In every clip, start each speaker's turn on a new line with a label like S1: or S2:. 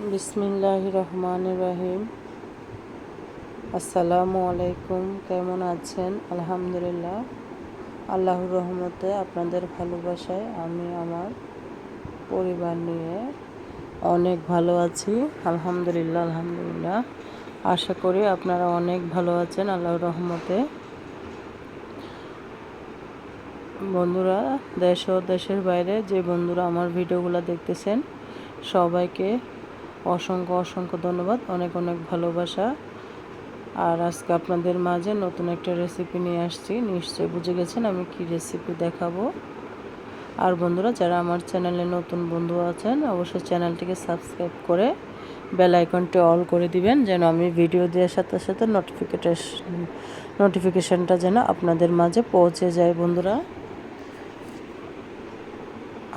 S1: বিসমিল্লাহির রহমানির রহিম। আসসালামু আলাইকুম। কেমন আছেন? আলহামদুলিল্লাহ, আল্লাহর রহমতে আপনাদের ভালোবাসায় আমি আমার পরিবার নিয়ে অনেক ভালো আছি। আলহামদুলিল্লাহ। আশা করি আপনারা অনেক ভালো আছেন আল্লাহর রহমতে। বন্ধুরা, দেশ ও দেশের বাইরে যে বন্ধুরা আমার ভিডিওগুলো দেখতেছেন, সবাইকে অসংখ্য ধন্যবাদ, অনেক ভালোবাসা। আর আজকে আপনাদের মাঝে নতুন একটা রেসিপি নিয়ে আসছি। নিশ্চয়ই বুঝে গেছেন আমি কি রেসিপি দেখাবো। আর বন্ধুরা, যারা আমার চ্যানেলে নতুন বন্ধু আছেন, অবশ্যই চ্যানেলটিকে সাবস্ক্রাইব করে বেল আইকনটি অল করে দিবেন, যেন আমি ভিডিও দেওয়ার সাথে সাথে নোটিফিকেশনটা যেন আপনাদের মাঝে পৌঁছে যায়। বন্ধুরা,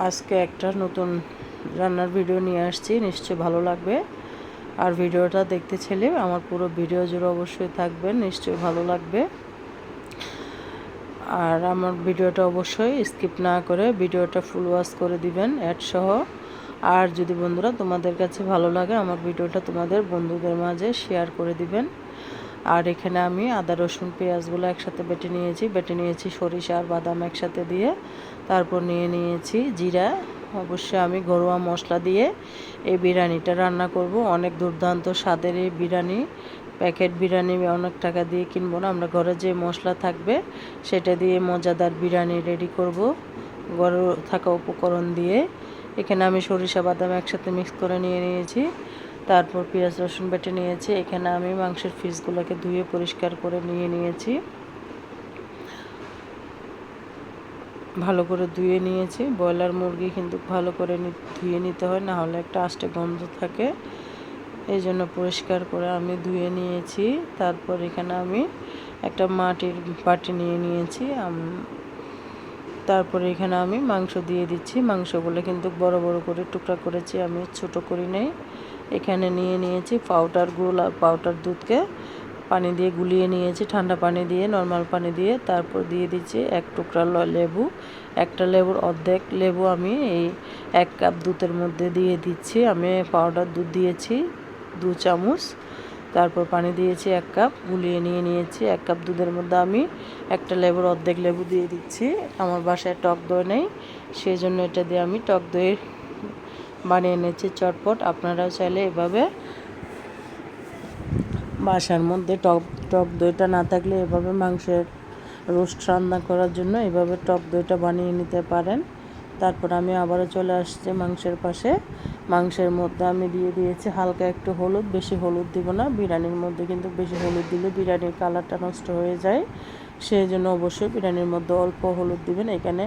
S1: আজকে একটা নতুন রান্নার ভিডিও নিয়ে আসছি, নিশ্চয়ই ভালো লাগবে। আর ভিডিওটা দেখতে চাইলে আমার পুরো ভিডিও জুড়ে অবশ্যই থাকবেন, নিশ্চয়ই ভালো লাগবে। আর আমার ভিডিওটা অবশ্যই স্কিপ না করে ভিডিওটা ফুল ওয়াচ করে দিবেন অ্যাড সহ। আর যদি বন্ধুরা তোমাদের কাছে ভালো লাগে, আমার ভিডিওটা তোমাদের বন্ধুদের মাঝে শেয়ার করে দিবেন। আর এখানে আমি আদা রসুন পেঁয়াজগুলো একসাথে বেটে নিয়েছি সরিষা আর বাদাম একসাথে দিয়ে। তারপর নিয়েছি জিরা। অবশ্যই আমি ঘরোয়া মশলা দিয়ে এই বিরিয়ানিটা রান্না করব। অনেক দুর্দান্ত স্বাদের এই বিরিয়ানি। প্যাকেট বিরিয়ানি অনেক টাকা দিয়ে কিনবো না, আমরা ঘরে যে মশলা থাকবে সেটা দিয়ে মজাদার বিরিয়ানি রেডি করব, ঘরে থাকা উপকরণ দিয়ে। এখানে আমি সরিষা বাদাম একসাথে মিক্স করে নিয়েছি। তারপর পেঁয়াজ রসুন বেটে নিয়েছি। এখানে আমি মাংসের পিসগুলোকে ধুয়ে পরিষ্কার করে নিয়েছি, ভালো করে ধুয়ে নিয়েছি। ব্রয়লার মুরগি কিন্তু ভালো করে ধুয়ে নিতে হয়, না হলে একটা আষ্টে গন্ধ থাকে। এই জন্য পরিষ্কার করে আমি ধুয়ে নিয়েছি। তারপর এখানে আমি একটা মাটির বাটি নিয়েছি। তারপরে এখানে আমি মাংস দিয়ে দিচ্ছি। মাংসগুলো কিন্তু বড় করে টুকরা করেছি, আমি ছোট করি নাই। এখানে নিয়েছি পাউডার দুধকে পানি দিয়ে গুলিয়ে নিয়েছি, ঠান্ডা পানি দিয়ে, নর্মাল পানি দিয়ে। তারপর দিয়ে দিচ্ছি এক টুকরা লেবু। একটা লেবুর অর্ধেক লেবু আমি এই 1 কাপ দুধের মধ্যে দিয়ে দিচ্ছি। আমি পাউডার দুধ দিয়েছি 2 চামচ। তারপর পানি দিয়েছি 1 কাপ, গুলিয়ে নিয়েছি। 1 কাপ দুধের মধ্যে আমি একটা লেবুর অর্ধেক লেবু দিয়ে দিচ্ছি। আমার বাসায় টক দই নেই, সেই জন্য এটা দিয়ে আমি টক দই বানিয়ে নিয়েছি চটপট। আপনারাও চাইলে এভাবে বাসার মধ্যে টক দইটা না থাকলে এভাবে মাংসের রোস্ট রান্না করার জন্য এভাবে টক দইটা বানিয়ে নিতে পারেন। তারপর আমি আবারও চলে আসছি মাংসের পাশে। মাংসের মধ্যে আমি দিয়ে দিয়েছি হালকা একটু হলুদ, বেশি হলুদ দিব না। বিরিয়ানির মধ্যে কিন্তু বেশি হলুদ দিলে বিরিয়ানির কালারটা নষ্ট হয়ে যায়, সেই জন্য অবশ্যই বিরিয়ানির মধ্যে অল্প হলুদ দিবেন। এখানে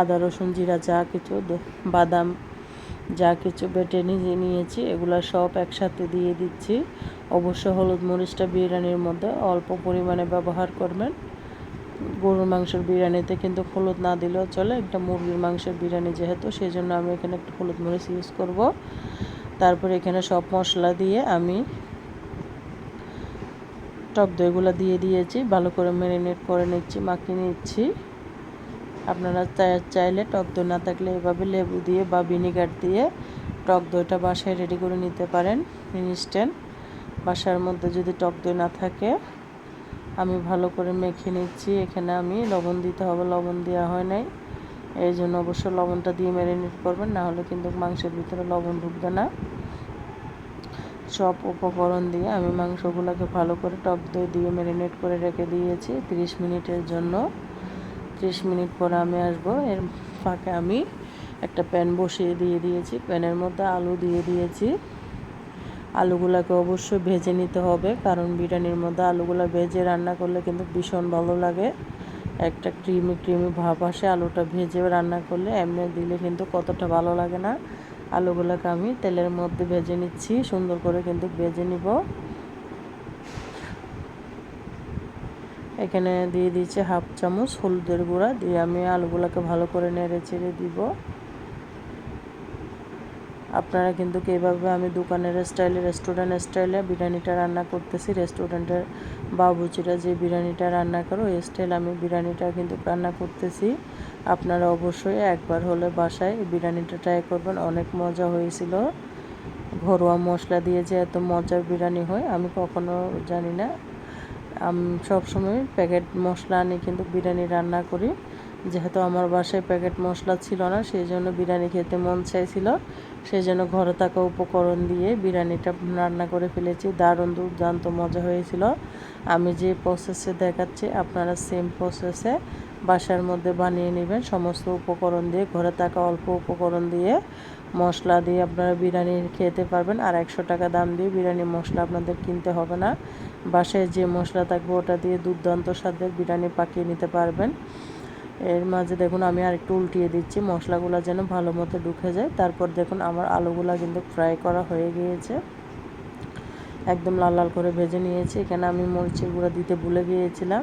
S1: আদা রসুন জিরা বাদাম যা কিছু বেটে নিয়েছি এগুলো সব একসাথে দিয়ে দিচ্ছি। অবশ্য হলুদ মরিচটা বিরিয়ানির মধ্যে অল্প পরিমাণে ব্যবহার করবেন। গরুর মাংসের বিরিয়ানিতে কিন্তু হলুদ না দিলেও চলে, একটা মুরগির মাংসের বিরিয়ানি যেহেতু, সেই জন্য আমি এখানে একটু হলুদ মরিচ ইউজ করব। তারপর এখানে সব মশলা দিয়ে আমি টক দইগুলো দিয়ে দিয়েছি, ভালো করে ম্যারিনেট করে নিচ্ছি, মাখিয়ে নিচ্ছি। আপনারা চাইলে টক দই না থাকলে এভাবে লেবু দিয়ে বা ভিনেগার দিয়ে টক দইটা বাসায় রেডি করে নিতে পারেন ইনস্ট্যান্ট। বাসার মধ্যে যদি টক দই না থাকে, আমি ভালো করে মেখে নিচ্ছি। এখানে আমি লবণ দিতে হবে, লবণ দেওয়া হয় নাই, এই জন্য অবশ্য লবণটা দিয়ে ম্যারিনেট করবেন, না হলে কিন্তু মাংসের ভিতরে লবণ ঢুকবে না। সব উপকরণ দিয়ে আমি মাংসগুলোকে ভালো করে টক দই দিয়ে ম্যারিনেট করে রেখে দিয়েছি 30 মিনিটের জন্য। 30 মিনিট পরে আমি আসবো। এর ফাঁকে আমি একটা প্যান বসিয়ে দিয়েছি, প্যানের মধ্যে আলু দিয়ে দিয়েছি। আলুগুলোকে অবশ্যই ভেজে নিতে হবে, কারণ বিরিয়ানির মধ্যে আলুগুলো ভেজে রান্না করলে কিন্তু ভীষণ ভালো লাগে, একটা ক্রিমি ভাব আসে। আলুটা ভেজে রান্না করলে, এমনি দিলে কিন্তু কতটা ভালো লাগে না। আলুগুলোকে আমি তেলের মধ্যে ভেজে নিচ্ছি, সুন্দর করে কিন্তু ভেজে নিব। এখানে দিয়ে দিচ্ছি 1/2 চামচ হলুদের গুঁড়া দিয়ে আমি আলুগুলোকে ভালো করে নেড়ে চেড়ে দিব। আপনারা কিন্তু এভাবে আমি দোকানের স্টাইলে, রেস্টুরেন্ট স্টাইলে বিরিয়ানিটা রান্না করতেছি। রেস্টুরেন্টের বাবুচিরা যে বিরিয়ানিটা রান্না করে ওই স্টাইল আমি বিরিয়ানিটা কিন্তু রান্না করতেছি। আপনারা অবশ্যই একবার হলে বাসায় বিরিয়ানিটা ট্রাই করবেন, অনেক মজা হয়েছিল। ঘরোয়া মশলা দিয়ে যে এত মজার বিরিয়ানি হয় আমি কখনো জানি না। আমি সবসময় প্যাকেট মশলা আনি কিন্তু বিরিয়ানি রান্না করি। যেহেতু আমার বাসায় প্যাকেট মশলা ছিল না, সেই জন্য বিরিয়ানি খেতে মন চাইছিল, সেই জন্য ঘরে থাকা উপকরণ দিয়ে বিরিয়ানিটা রান্না করে ফেলেছি। দারুণ দুর্দান্ত মজা হয়েছিল। আমি যে প্রসেসে দেখাচ্ছি আপনারা সেম প্রসেসে বাসার মধ্যে বানিয়ে নেবেন। সমস্ত উপকরণ দিয়ে, ঘরে থাকা অল্প উপকরণ দিয়ে, মশলা দিয়ে আপনারা বিরিয়ানি খেতে পারবেন। আর 100 টাকা দাম দিয়ে বিরিয়ানি মশলা আপনাদের কিনতে হবে না। বাসায় যে মশলা থাকবে ওটা দিয়ে দুর্দান্ত স্বাদের বিরিয়ানি পাকিয়ে নিতে পারবেন। এর মাঝে দেখুন আমি আরেকটু উল্টিয়ে দিচ্ছি মশলাগুলো যেন ভালো মতো ঢুকে যায়। তারপর দেখুন আমার আলুগুলা কিন্তু ফ্রাই করা হয়ে গিয়েছে, একদম লাল লাল করে ভেজে নিয়েছি। এখানে আমি মরিচের গুঁড়া দিতে ভুলে গিয়েছিলাম,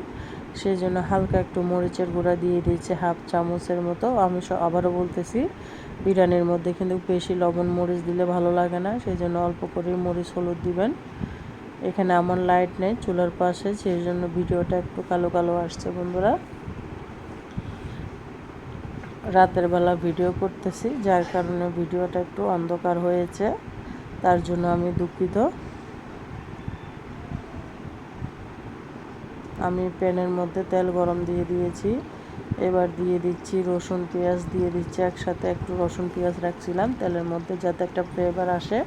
S1: সেই জন্য হালকা একটু মরিচের গুঁড়া দিয়ে দিয়েছি, হাফ চামচের মতো। আমি আবারও বলতেছি, বিরিয়ানির মধ্যে কিন্তু বেশি লবণ মরিচ দিলে ভালো লাগে না, সেই জন্য অল্প করে মরিচ হলুদ দিবেন। এখানে আমার লাইট নেই চুলার পাশে, সেই জন্য ভিডিওটা একটু কালো কালো আসছে বন্ধুরা। রাতের বেলা ভিডিও করতেছি, যার কারণে ভিডিওটা একটু অন্ধকার হয়েছে, তার জন্য আমি দুঃখিত। আমি প্যানের মধ্যে তেল গরম দিয়ে দিয়েছি, এবার দিয়ে দিচ্ছি রসুন পেঁয়াজ দিয়ে দিচ্ছি একসাথে। একটু রসুন পেঁয়াজ রাখছিলাম তেলের মধ্যে যাতে একটা ফ্লেভার আসে,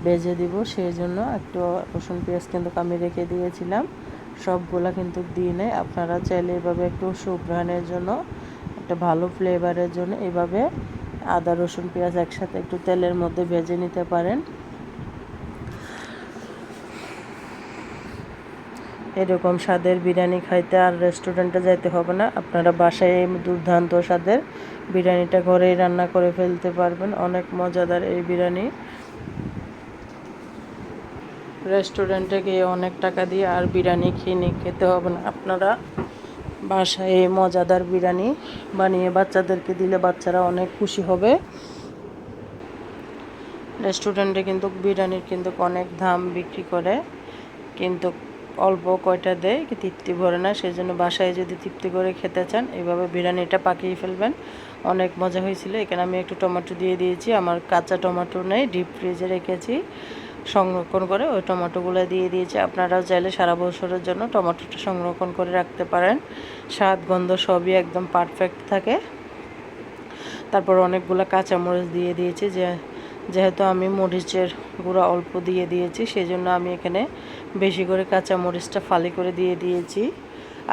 S1: ভেজে দিব, সেই জন্য একটু রসুন পেঁয়াজ কিন্তু আমি রেখে দিয়েছিলাম। সবগুলা কিন্তু দিয়ে নেই, আপনারা চাইলে এভাবে একটু সুঘ্রাণের জন্য, একটা ভালো ফ্লেভারের জন্য এভাবে আদা রসুন পেঁয়াজ একসাথে একটু তেলের মধ্যে ভেজে নিতে পারেন। এরকম স্বাদের বিরিয়ানি খাইতে আর রেস্টুরেন্টে যাইতে হবে না, আপনারা বাসায় এই দুর্দান্ত স্বাদের বিরিয়ানিটা ঘরেই রান্না করে ফেলতে পারবেন। অনেক মজাদার এই বিরিয়ানি। রেস্টুরেন্টে গিয়ে অনেক টাকা দিয়ে আর বিরিয়ানি খেতে হবে না, আপনারা বাসায় এই মজাদার বিরিয়ানি বানিয়ে বাচ্চাদেরকে দিলে বাচ্চারা অনেক খুশি হবে। রেস্টুরেন্টে কিন্তু বিরিয়ানির কিন্তু অনেক দাম বিক্রি করে, কিন্তু অল্প কয়টা দেয়, তৃপ্তি ভরে না। সেই জন্য বাসায় যদি তৃপ্তি করে খেতে চান এভাবে বিরিয়ানিটা পাকিয়ে ফেলবেন। অনেক মজা হয়েছিল। এখানে আমি একটু টমেটো দিয়ে দিয়েছি, আমার কাঁচা টমেটো নেই, ডিপ ফ্রিজে রেখেছি সংরক্ষণ করে, ওই টমেটোগুলো দিয়ে দিয়েছি। আপনারাও চাইলে সারা বছরের জন্য টমেটোটা সংরক্ষণ করে রাখতে পারেন, স্বাদ গন্ধ সবই একদম পারফেক্ট থাকে। তারপর অনেকগুলো কাঁচামরিচ দিয়ে দিয়েছি, যেহেতু আমি মরিচের গুঁড়া অল্প দিয়ে দিয়েছি, সেই জন্য আমি এখানে বেশি করে কাঁচামরিচটা ফালি করে দিয়ে দিয়েছি।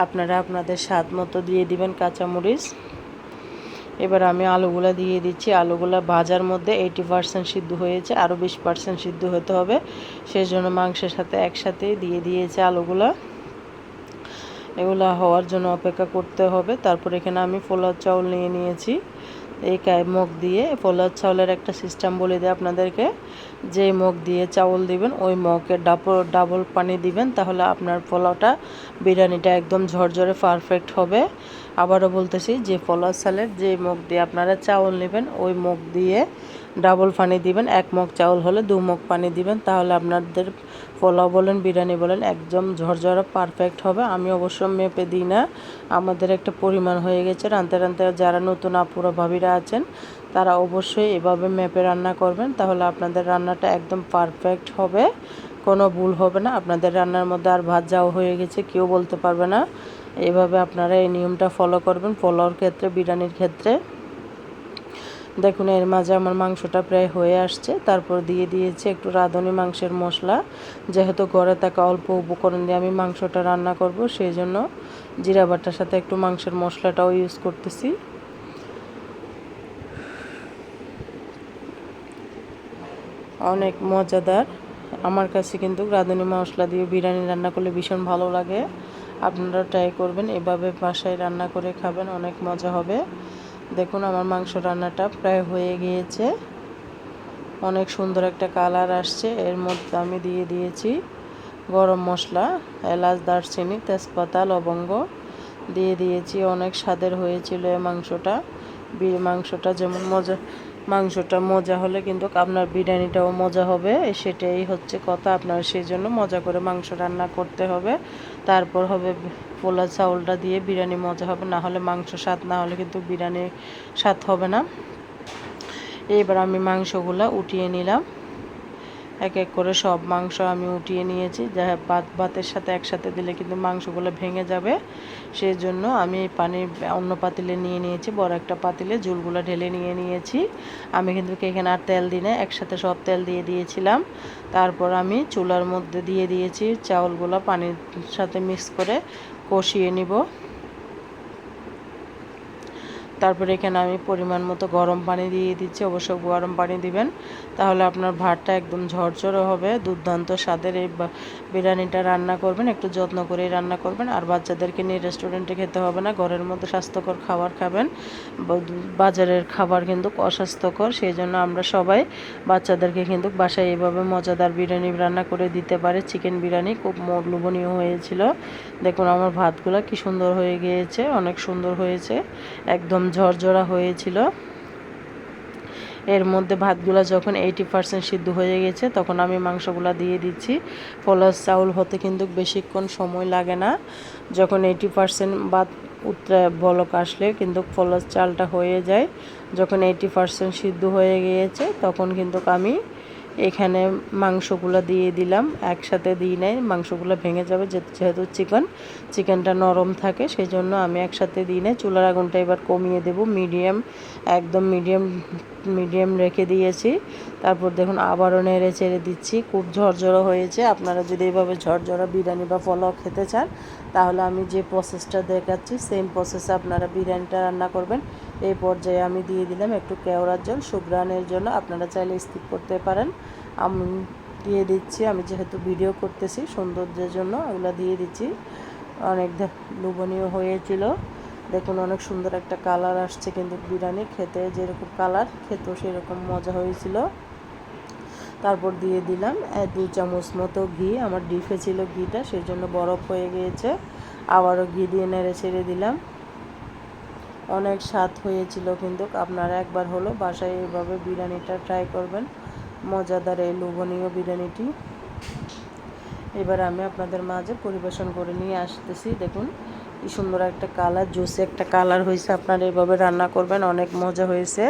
S1: আপনারা আপনাদের স্বাদ মতো দিয়ে দিবেন কাঁচামরিচ। এবার আমি আলুগুলা দিয়ে দিচ্ছি। আলুগুলা ভাজার মধ্যে 80% সিদ্ধ হয়েছে, আরও 20% সিদ্ধ হতে হবে, সেই জন্য মাংসের সাথে একসাথেই দিয়ে দিয়েছে আলুগুলা। এগুলো হওয়ার জন্য অপেক্ষা করতে হবে। তারপর এখানে আমি পোলাও চাউল নিয়ে নিয়েছি। এই মগ দিয়ে পোলাও চাউলের একটা সিস্টেম বলে দিই আপনাদেরকে, যে মগ দিয়ে চাউল দিবেন ওই মগে ডাবল পানি দিবেন, তাহলে আপনার পোলাওটা বিরিয়ানিটা একদম ঝরঝরে পারফেক্ট হবে। আবারও বলতেছি, যে পোলাও চালের যে মগ দিয়ে আপনারা চাউল নেবেন ওই মগ দিয়ে ডাবল পানি দিবেন। 1 মগ চাউল হলে 2 মগ পানি দিবেন, তাহলে আপনাদের পোলাও বলেন বিরিয়ানি বলেন একদম ঝরঝরে পারফেক্ট হবে। আমি অবশ্য মেপে দিই না, আমাদের একটা পরিমাণ হয়ে গেছে। রাঁধতে রাঁধতে যারা নতুন আপুরা ভাবিরা আছেন তারা অবশ্যই এভাবে মেপে রান্না করবেন, তাহলে আপনাদের রান্নাটা একদম পারফেক্ট হবে, কোনো ভুল হবে না। আপনাদের রান্নার মধ্যে আর ভাত যাও হয়ে গেছে কেউ বলতে পারবে না। এভাবে আপনারা এই নিয়মটা ফলো করবেন পোলাওর ক্ষেত্রে, বিরিয়ানির ক্ষেত্রে। দেখুন এর মাঝে আমার মাংসটা প্রায় হয়ে আসছে। তারপর দিয়ে দিয়েছি একটু রাঁধুনি মাংসের মশলা, যেহেতু ঘরে থাকা অল্প উপকরণ দিয়ে আমি মাংসটা রান্না করব, সেই জন্য জিরা বাটার সাথে একটু মাংসের মশলাটাও ইউজ করতেছি। অনেক মজাদার, আমার কাছে কিন্তু রাঁধুনি মশলা দিয়ে বিরিয়ানি রান্না করলে ভীষণ ভালো লাগে। আপনারা ট্রাই করবেন, এভাবে বাসায় রান্না করে খাবেন, অনেক মজা হবে। দেখুন আমার মাংস রান্নাটা প্রায় হয়ে গিয়েছে, অনেক সুন্দর একটা কালার আসছে। এর মধ্যে আমি দিয়ে দিয়েছি গরম মশলা, এলাচ দারচিনি তেজপাতা লবঙ্গ দিয়ে দিয়েছি। অনেক স্বাদের হয়েছিল এই মাংসটা যেমন মাংসটা মজা হলে কিন্তু আপনার বিরিয়ানিটাও মজা হবে, সেটাই হচ্ছে কথা। আপনার সেই জন্য মজা করে মাংস রান্না করতে হবে, তারপর হবে পোলাও চাউলটা দিয়ে বিরিয়ানি মজা হবে, না হলে মাংস স্বাদ না হলে কিন্তু বিরিয়ানি স্বাদ হবে না। এবার আমি মাংসগুলা উঠিয়ে নিলাম। এক এক করে সব মাংস আমি উঠিয়ে নিয়েছি, যা ভাতের সাথে একসাথে দিলে কিন্তু মাংসগুলো ভেঙে যাবে। সেই জন্য আমি এই পানি অন্য পাতিলে নিয়ে নিয়েছি, বড় একটা পাতিলে ঝোলগুলো ঢেলে নিয়েছি। আমি কিন্তু এখানে আর তেল দিই না, একসাথে সব তেল দিয়ে দিয়েছিলাম। তারপর আমি চুলার মধ্যে দিয়ে দিয়েছি চাউলগুলো, পানির সাথে মিক্স করে কষিয়ে নিব। তারপরে এখানে আমি পরিমাণ মতো গরম পানি দিয়ে দিচ্ছি, অবশ্য গরম পানি দিবেন, তাহলে আপনার ভাতটা একদম ঝরঝরে হবে। দুর্দান্ত স্বাদের এই বিরিয়ানিটা রান্না করবেন, একটু যত্ন করেই রান্না করবেন। আর বাচ্চাদেরকে নিয়ে রেস্টুরেন্টে খেতে হবে না, ঘরের মধ্যে স্বাস্থ্যকর খাবার খাবেন। বাজারের খাবার কিন্তু অস্বাস্থ্যকর, সেই জন্য আমরা সবাই বাচ্চাদেরকে কিন্তু বাসায় এইভাবে মজাদার বিরিয়ানি রান্না করে দিতে পারে। চিকেন বিরিয়ানি খুব লোভনীয় হয়েছিল। দেখুন আমার ভাতগুলো কি সুন্দর হয়ে গিয়েছে, অনেক সুন্দর হয়েছে, একদম ঝরঝরা হয়েছিল। এর মধ্যে ভাতগুলো যখন 80% সিদ্ধ হয়ে গেছে, তখন আমি মাংসগুলো দিয়ে দিচ্ছি। পোলাও চাউল হতে কিন্তু বেশিক্ষণ সময় লাগে না। যখন 80% ভাত উতরে বলক আসলে কিন্তু পোলাও চালটা হয়ে যায়। যখন 80% সিদ্ধ হয়ে গিয়েছে, তখন কিন্তু আমি এখানে মাংসগুলো দিয়ে দিলাম, একসাথে দিই নাই, মাংসগুলো ভেঙে যাবে, যেহেতু চিকেনটা নরম থাকে, সেই জন্য আমি একসাথে দিই নাই। চুলার আগুনটা এবার কমিয়ে দেব, একদম মিডিয়াম রেখে দিয়েছি। তারপর দেখুন আবারও নেড়ে চেড়ে দিচ্ছি, খুব ঝরঝরা হয়েছে। আপনারা যদি এইভাবে ঝরঝরা বিরিয়ানি বা পোলাও খেতে চান, তাহলে আমি যে প্রসেসটা দেখাচ্ছি সেম প্রসেসে আপনারা বিরিয়ানিটা রান্না করবেন। এই পর্যায়ে আমি দিয়ে দিলাম একটু কেওড়ার জল, সুঘ্রাণের জন্য। আপনারা চাইলে স্কিপ করতে পারেন, আমি দিয়ে দিচ্ছি। আমি যেহেতু ভিডিও করতেছি সৌন্দর্যের জন্য এগুলো দিয়ে দিচ্ছি। অনেক লোভনীয় হয়েছিল, দেখুন অনেক সুন্দর একটা কালার আসছে, কিন্তু বিরিয়ানি খেতে যেরকম কালার, খেতেও সেরকম মজা হয়েছিল। তারপর দিয়ে দিলাম 2 চামচ মতো ঘি, আমার ডিপে ছিল ঘিটা, সেই জন্য বরফ হয়ে গিয়েছে। আবারও ঘি দিয়ে নেড়ে ছেড়ে দিলাম। অনেক স্বাদ হয়েছিল, কিন্তু আপনারা একবার হলো বাসায় এইভাবে বিরিয়ানিটা ট্রাই করবেন, মজাদার এই লোভনীয় বিরিয়ানিটি। এবার আমি আপনাদের মাঝে পরিবেশন করে নিয়ে আসতেছি। দেখুন কি সুন্দর একটা কালার, জুসি একটা কালার হয়েছে। আপনারা এইভাবে রান্না করবেন, অনেক মজা হয়েছে।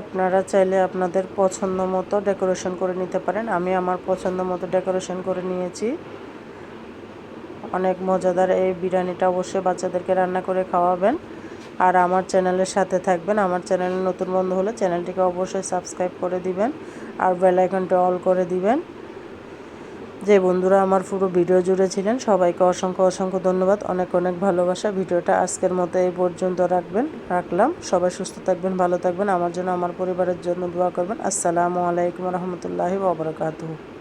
S1: আপনারা চাইলে আপনাদের পছন্দ মতো ডেকোরেশন করে নিতে পারেন। আমি আমার পছন্দ মতো ডেকোরেশন করে নিয়েছি। অনেক মজাদার এই বিরিয়ানিটা অবশ্যই বাচ্চাদেরকে রান্না করে খাওয়াবেন। আর আমার চ্যানেলের সাথে থাকবেন। আমার চ্যানেলে নতুন বন্ধু হলে চ্যানেলটিকে অবশ্যই সাবস্ক্রাইব করে দিবেন আর বেল আইকনটা অল করে দিবেন। যে বন্ধুরা আমার পুরো ভিডিও জুড়ে ছিলেন, সবাইকে অসংখ্য ধন্যবাদ, অনেক ভালোবাসা। ভিডিওটা আজকের মতো এই পর্যন্ত রাখলাম। সবাই সুস্থ থাকবেন, ভালো থাকবেন, আমার জন্য আমার পরিবারের জন্য দোয়া করবেন। আসসালামু আলাইকুম রহমতুল্লাহি ওয়া বারাকাতুহু।